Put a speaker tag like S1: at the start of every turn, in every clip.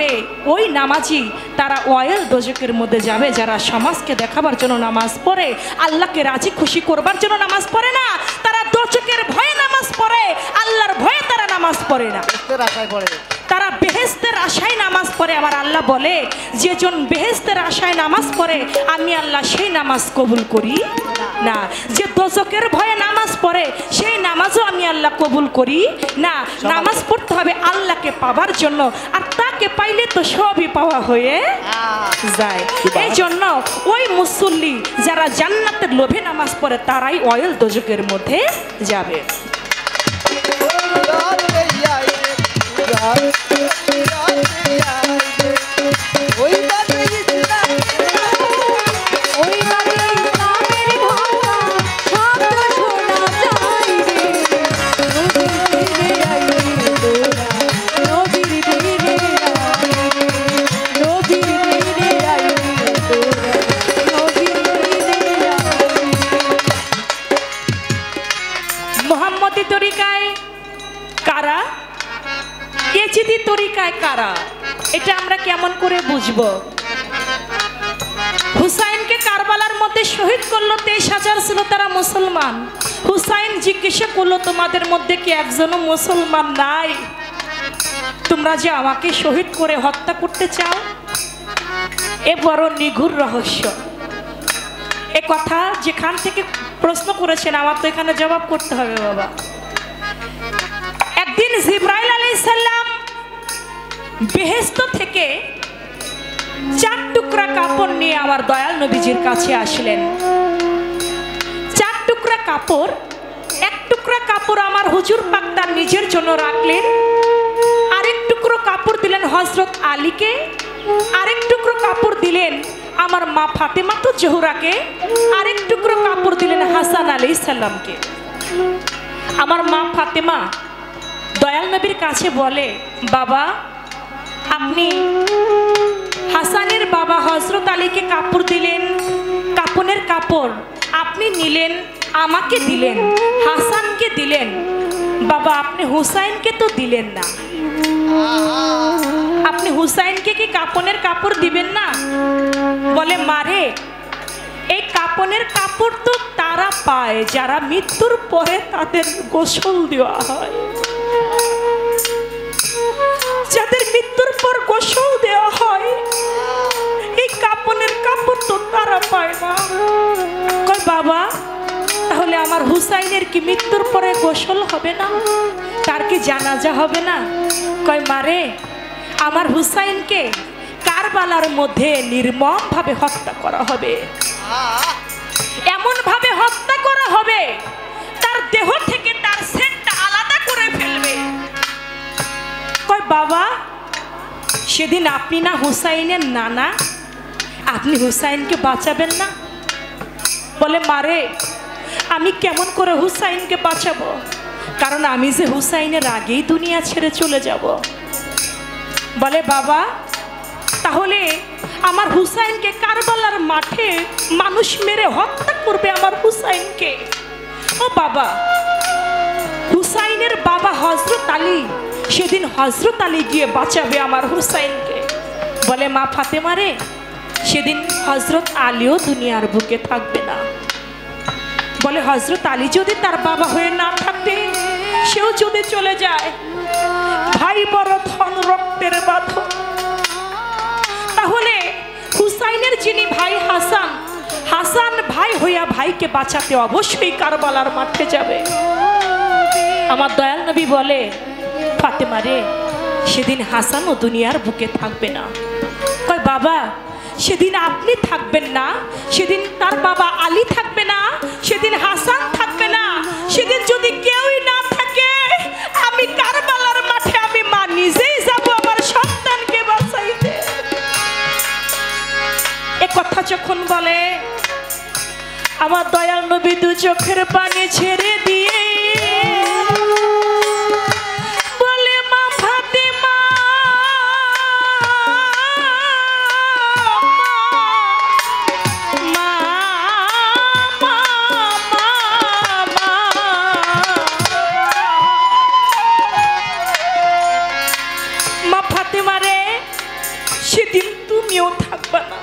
S1: হবে ওই নামাজি তারা ওয়াইল দোজকের মধ্যে যাবে যারা সমাজকে দেখাবার জন্য নামাজ পড়ে, আল্লাহকে রাজি খুশি করবার জন্য নামাজ পড়ে না। তারা দোজকের ভয়ে নামাজ পড়ে, আল্লাহর ভয়ে তারা নামাজ পড়ে না, তারা বেহেশতের আশায় নামাজ পড়ে। আমার আল্লাহ বলে যেজন বেহেশতের আশায় নামাজ পড়ে আমি আল্লাহ সেই নামাজ কবুল করি না। যে দোজকের ভয়ে নামাজ পড়ে সেই নামাজও আমি আল্লাহ কবুল করি না। নামাজ পড়তে হবে আল্লাহকে পাবার জন্য, আর তাকে পাইলে তো সবই পাওয়া হয়ে যায়। এই জন্য ওই মুসল্লি যারা জান্নাতের লোভে নামাজ পড়ে তারাই ওয়াইল দোজকের মধ্যে যাবে। মোহাম্মদী তরিকায় কারা, ইয়েজিদি তরিকায় কারা, এটা আমরা কেমন করে বুঝবো? হুসাইনকে কারবালার মধ্যে শহীদ করলো, 23,000 ছিল তারা মুসলমান। হুসাইন জিজ্ঞাসা করলো তোমাদের মধ্যে কি একজনও মুসলমান নাই? তোমরা যে আমাকে শহীদ করে হত্যা করতে চাও, এ বড় নিগূঢ় রহস্য। এ কথা যেখান থেকে প্রশ্ন করেছেন আমার তো এখানে জবাব করতে হবে বাবা। একদিন জিবরাইল আলাইহিস সালাম বেহেশত থেকে 4 টুকরা কাপড় নিয়ে আমার দয়াল নবীজির কাছে আসলেন। 4 টুকরা কাপড়, 1 টুকরা কাপড় আমার হুজুর পাক তার নিজের জন্য রাখলেন, আরেক টুকরো কাপড় দিলেন হযরত আলীকে, আরেক টুকরো কাপড় দিলেন আমার মা ফাতেমা তো জোহরাকে, আরেক টুকরো কাপড় দিলেন হাসান আলাইহিস সালামকে। আমার মা ফাতেমা দয়াল নবীর কাছে বলে, বাবা আপনি হাসানের বাবা হযরত আলীকে কাপড় দিলেন, কাপনের কাপড় আপনি নিলেন, আমাকে দিলেন, হাসানকে দিলেন, বাবা আপনি হুসাইনকে তো দিলেন না, আপনি হুসাইনকে কি কাপনের কাপড় দিবেন না? বলে মারে এই কাপনের কাপড় তো তারা পায় যারা মৃত্যুর পরে তাদের গোসল দেওয়া হয়, যাদের মৃত্যুর পর গোসল দেওয়া হয় এই কাপনের কাপড় তো তারা পায় না। কয় বাবা তাহলে আমার হুসাইনের কি মৃত্যুর পরে গোসল হবে না, তার কি জানাজা হবে না? কয় মারে আমার হুসাইনকে কারবালার মধ্যে নির্মম ভাবে হত্যা করা হবে, এমন ভাবে হত্যা করা হবে তার দেহ থেকে তার সেন্টটা আলাদা করে ফেলবে। কয় বাবা সেদিন আপনি না হুসাইনের নানা, আপনি হুসাইনকে বাঁচাবেন না? বলে মারে আমি কেমন করে হুসাইনকে বাঁচাবো, কারণ আমি যে হুসাইনের আগেই দুনিয়া ছেড়ে চলে যাব। বলে বাবা তাহলে আমার হুসাইনকে কারবালার মাঠে মানুষ মেরে হত্যা করবে আমার হুসাইনকে। ও বাবা হুসাইনের বাবা হযরত আলী, সেদিন হযরত আলী গিয়ে বাঁচাবে আমার হুসাইনকে। বলে মা ফাতেমা রে সেদিন হযরত আলীও দুনিয়ার বুকে থাকবে না। বলে হযরত আলী যদি তার বাবা হয়ে না থাকবে, সেও যদি চলে যায়, ভাই বড় ধন রক্তের বাঁধন, তাহলে হুসাইনের যিনি ভাই হাসান, হাসান ভাই হইয়া ভাইকে বাঁচাতে অবশ্যই কারবালার মাঠে যাবে। আমার দয়াল নবী বলে ফাতেমা রে সেদিন হাসানও দুনিয়ার বুকে থাকবে না। কয় বাবা সেদিন আপনি থাকবেন না, সেদিন তার বাবা আলী থাকবে না, সেদিন হাসান থাকবে না, সেদিন যদি কেউই না থাকে আমি কারবালার মাঠে আমি মা নিজেই যাব আমার সন্তানকে বাঁচাইতে। এ কথা যখন বলে আমার দয়াল নবী দু চোখের পানি ছেড়ে দিয়ে বলে মা ফাতেমা সেদিন তুমিও থাকবে না।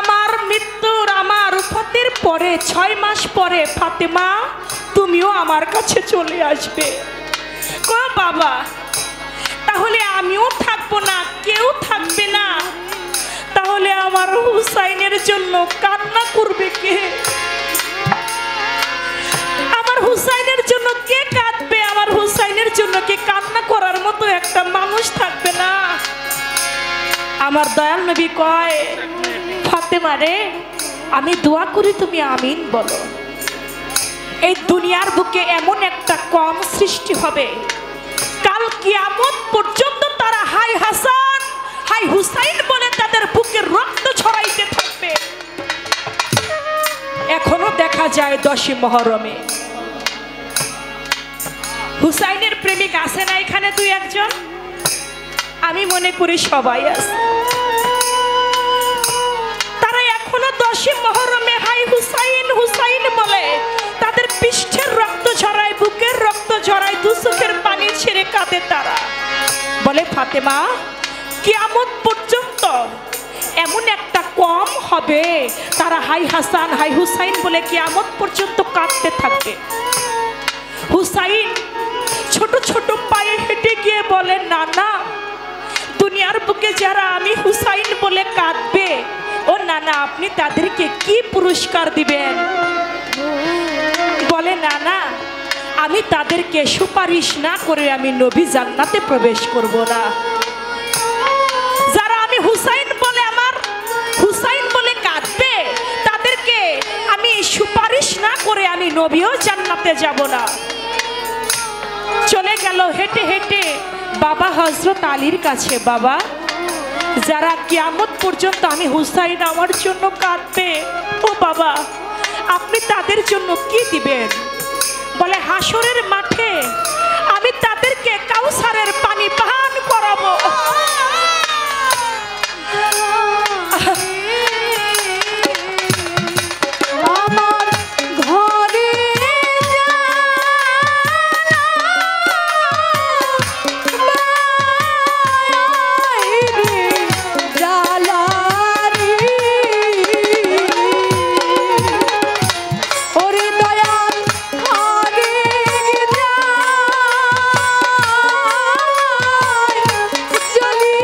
S1: আমার মৃত্যুর, আমার উফাতের পরে 6 মাস পরে ফাতেমা তুমিও আমার কাছে চলে আসবে। ও বাবা, তাহলে আমিও থাকবো না, কেউ থাকবে না, তাহলে আমার হুসাইনের জন্য কান্না করবে কে? আমার হুসাইনের জন্য কে কাঁদবে? আমার হুসাইনের জন্য কে কান্না করার মতো একটা মানুষ থাকবে না? আমার দয়াল নবী কয়, ফাতেমা রে, আমি দোয়া করি তুমি আমিন বলো। এই দুনিয়ার বুকে এমন একটা কম সৃষ্টি হবে, কাল কিয়ামত পর্যন্ত তারা হাই হাসান হাই হুসাইন বলে তাদের বুকের রক্ত ছড়াইতে থাকবে। এখনো দেখা যায় 10ই মুহররমে হুসাইনের প্রেমিক আছে না এখানে 2-1 জন? আমি মনে করি সবাই আছে। তারা এখনো 10ই মুহররমে হাই হুসাইন হুসাইন বলে তাদের পৃষ্ঠের রক্ত ঝরায়, বুকের রক্ত ঝরায়, দু চোখের পানি ছেড়ে কাঁদে। তারা বলে ফাতেমা, কিয়ামত পর্যন্ত এমন একটা কম হবে, তারা হাই হাসান হাই হুসাইন বলে কিয়ামত পর্যন্ত কাঁদতে থাকবে। হুসাইন ছোট ছোট পায়ে হেঁটে গিয়ে বলে, না না, দুনিয়ার বুকে যারা আমি হুসাইন বলে কাঁদবে, ও না না, আপনি তাদেরকে কি পুরস্কার দিবেন? বলে, না না, আমি তাদেরকে সুপারিশ না করে আমি নবী জান্নাতে প্রবেশ করব না। যারা আমি হুসাইন বলে, আমার হুসাইন বলে কাঁদবে, তাদেরকে আমি সুপারিশ না করে আমি নবীও জান্নাতে যাব না। চলে গেল হেঁটে হেঁটে বাবা হযরত আলীর কাছে। বাবা, যারা কিয়ামত পর্যন্ত আমি হুসাইন আমার জন্য কাঁদবে, ও বাবা, আপনি তাদের জন্য কি দিবেন? বলে, হাসরের মাঠে আমি তাদেরকে কাউসারের পানি পান করাবো।
S2: জালি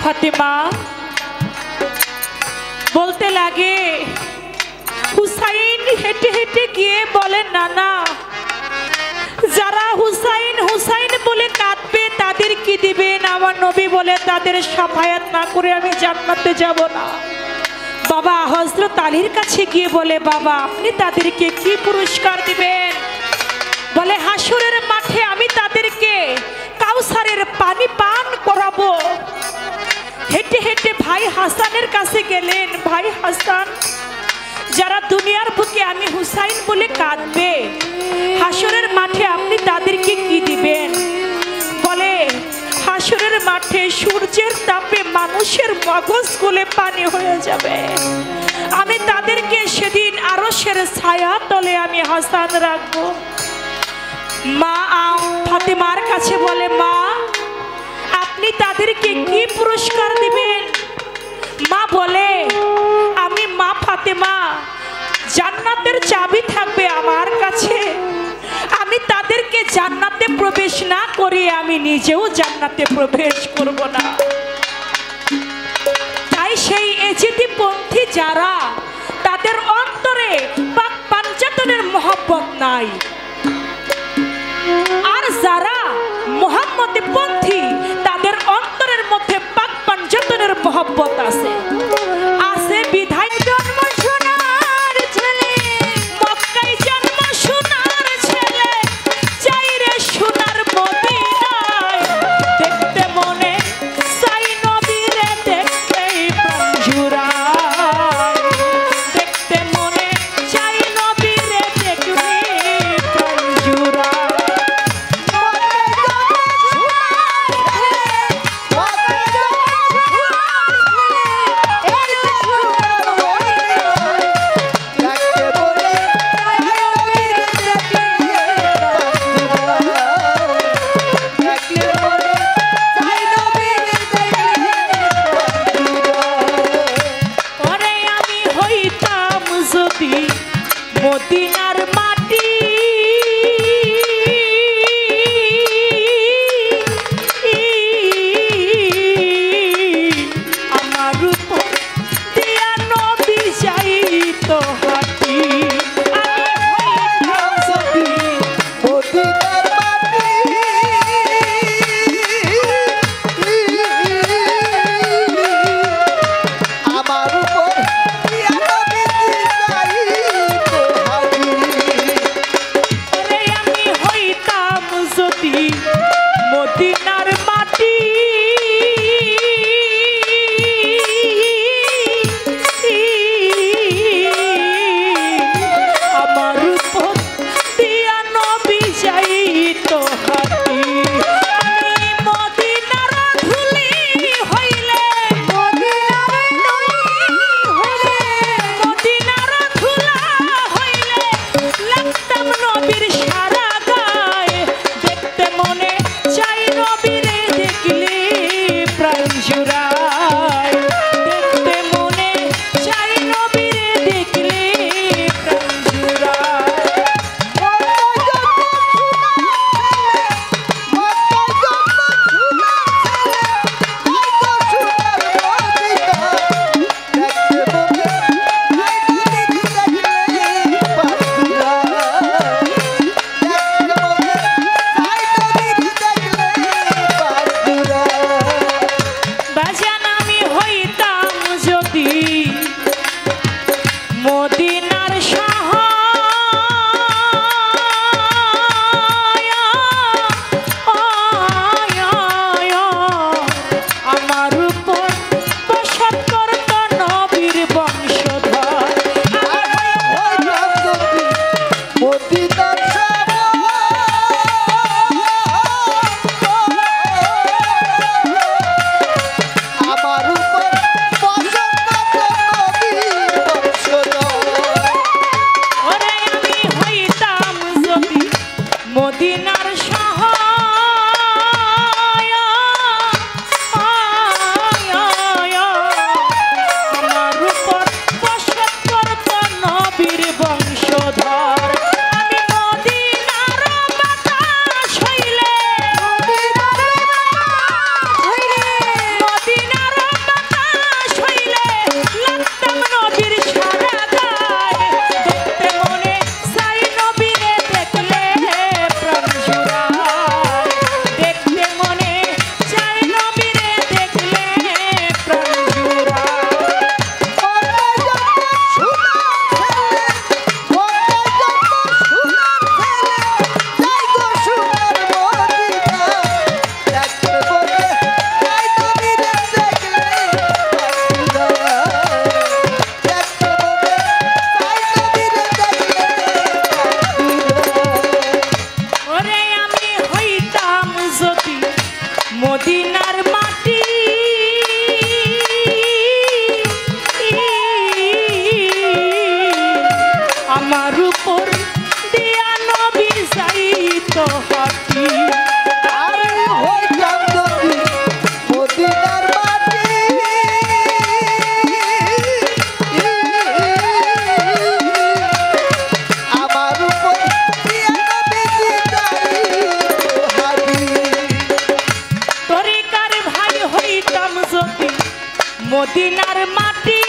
S1: ফাতেমা বলতে লাগে, হুসাইন হেঁটে হেঁটে গিয়ে বলে, নানা যারা হুসাইন হুসাইন বলে কাঁদবে তাদের কি দিবেন? আমার নবী বলে, তাদের সাফায়াত না করে আমি জান্নাতে যাব না। বাবা হযরত আলীর কাছে গিয়ে বলে, বাবা আপনি তাদেরকে কি পুরস্কার দিবেন? বলে, হাসরের মাঠে আমি তাদেরকে কাউসারের পানি পান করাবো। হেঁটে হেঁটে ভাই হাসানের কাছে গেলেন, ভাই হাসান যারা দুনিয়ার বুকে আমি হুসাইন বলে কাঁদবে, হাসরের মাঠে আপনি তাদেরকে কি দিবেন? বলে, হাসরের মাঠে সূর্যের তাপে মানুষের মগজ গলে পানি হয়ে যাবে, আমি তাদেরকে সেদিন আরশের ছায়া তলে আমি হাসান রাখবো। মা ফাতেমার কাছে বলে, মা আপনি তাদেরকে কি পুরস্কার দিবেন? মা বলে, আমি মা ফাতেমা জান্নাতের চাবি থাকবে আমার কাছে, আমি তাদেরকে জান্নাতে প্রবেশ না করি আমি নিজেও জান্নাতে প্রবেশ করব না। তাই সেই এজিদি পন্থী যারা, তাদের অন্তরে পাক পাঞ্জাতনের মহব্বত নাই, আর যারা মুহাম্মদী পন্থী তাদের অন্তরের মধ্যে পাক পাঞ্জাতনের মহব্বত আছে। আছে বিধায় জন্ম সোনার ছেলে, মক্কায় জন্ম সোনার ছেলে, চাই রে সোনার মদিনায়, দেখতে মনে চাই নবীরে, দেখতেই প্রাণ জুড়ায়, দেখতে মনে চাই নবীরে, দেখবি মদিনার মাটি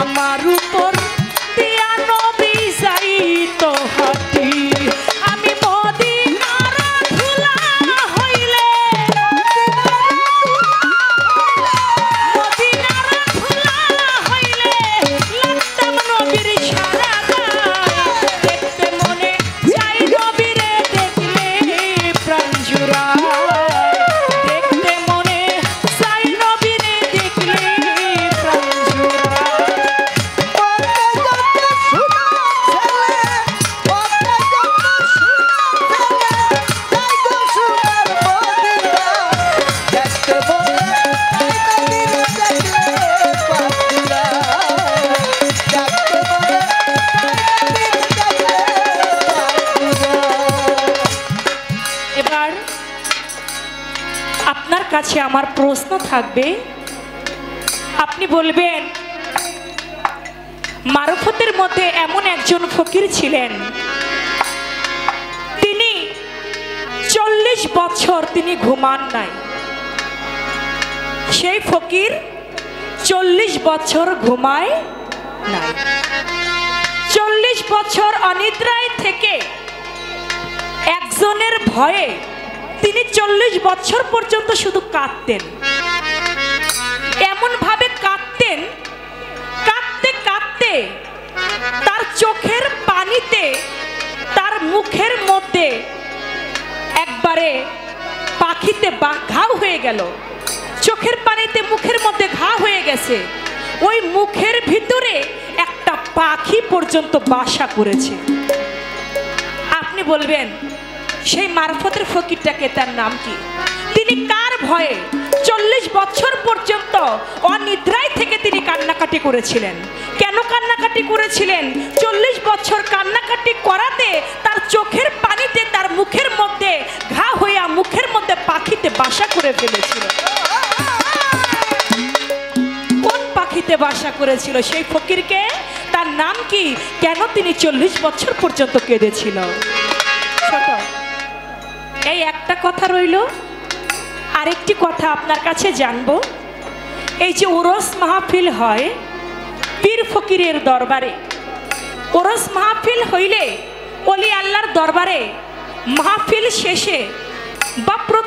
S1: আমার উপর দিয়া নবী যাইতো হাঁটি আমি মদিনার ধুলা হইলে মদিনার ধুলা হইলে লাগতাম নবীর সারা গায় দেখতে মনে চাই নবীরে দেখলে প্রাণ জুড়ায় দেখতে মনে চাই নবীরে দেখলে প্রাণ জুড়ায় এবার আপনার কাছে আমার প্রশ্ন থাকবে আপনি বলবেন মারফতের মধ্যে এমন একজন ফকির ছিলেন তিনি 40 বছর তিনি ঘুমান নাই সেই ফকির 40 বছর ঘুমায় নাই 40 বছর অনিদ্রায় থেকে একজনের ভয়ে তিনি 40 বছর পর্যন্ত শুধু কাঁদতেন এমন ভাবে কাঁদতেন কাঁদতে কাঁদতে তার চোখের পানিতে তার মুখের মধ্যে একবারে পাখিতে ঘা হয়ে গেল চোখের পানিতে মুখের মধ্যে ঘা হয়ে গেছে ওই মুখের ভিতরে একটা পাখি পর্যন্ত বাসা করেছে আপনি বলবেন সেই মারফতের ফকিরটাকে তার নাম কি তিনি কার ভয়ে 40 বছর পর্যন্ত অনিদ্রায় থেকে তিনি কান্নাকাটি করেছিলেন কেন কান্নাকাটি করেছিলেন 40 বছর কান্নাকাটি করাতে তার চোখের পানিতে তার মুখের মধ্যে ঘা হইয়া মুখের মধ্যে পাখিতে বাসা করে ফেলেছিল কোন পাখিতে বাসা করেছিল সেই ফকিরকে তার নাম কি কেন তিনি 40 বছর পর্যন্ত কেঁদেছিল ছোট এই একটা কথা রইল আরেকটি কথা আপনার কাছে জানবো এই যে ওরস মাহফিল হয় পীর ফকিরের দরবারে ওরস মাহফিল হইলে ওলি আল্লাহর দরবারে মাহফিল শেষে বা প্রথম